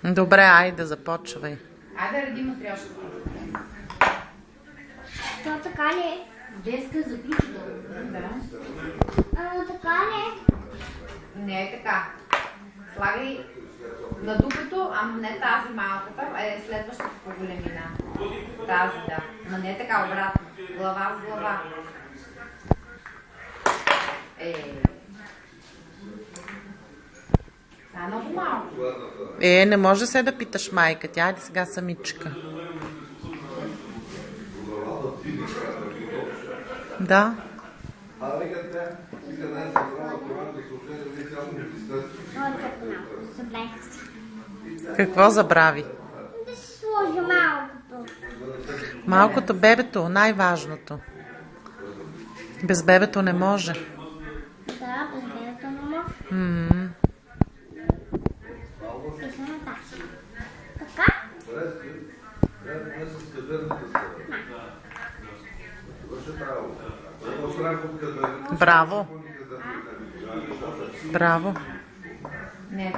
Добре, айде, започвай. Айде, ради матрьошката. То така ли е? Деска заключително. Да. Така ли е? Не е така. Слагай на дупето, ама не тази малката, е следващата по големина. Тази, да. Но не е така, обратно. Глава с глава. Това е много малко. Не може се да питаш майка. Тя е сега самичка. Да. Какво забрави? Да си сложи малкото. Малкото бебето, най-важното. Без бебето не може. Да, без бебето не може. И само така. Така? Браво. Браво. Не е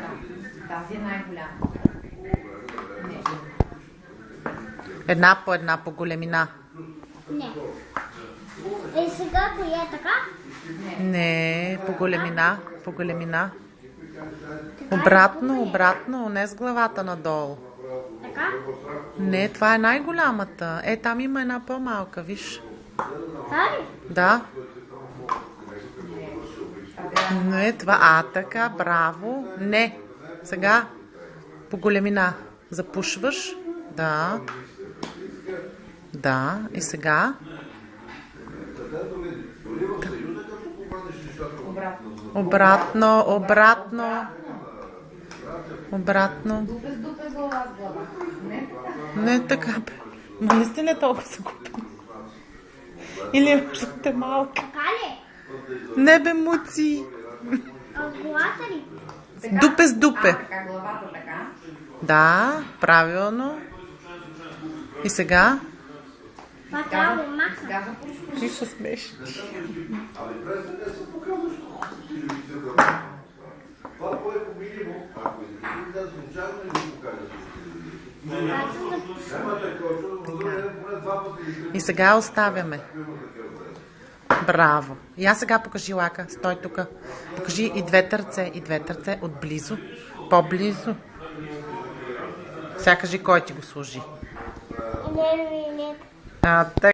тази е най-голяма. Една по големина. Не. И сега коя е така? Не, по големина. По големина. Обратно, не с главата надолу. Така? Не, това е най-голямата. Там има една по-малка, виж. Тази? Да. Не, това. Така, браво. Не. Сега по големина. Запушваш. Да. Да. И сега. Обратно. Дупе с глава. Не така. Ма наистина е толкова загубен. Или е още малка. Така ли? Не бе, муци. А с главата ли? Дупе с дупе. Така, главата така. Да, правилно. И сега? Това трябва да махна. Сега запушваш. Ти се смешиш. И сега оставяме. Браво. И аз сега покажи лака. Стой тук. Покажи и двете ръце. Отблизо. По-близо. Сега кажи кой ти го служи. Не. Така.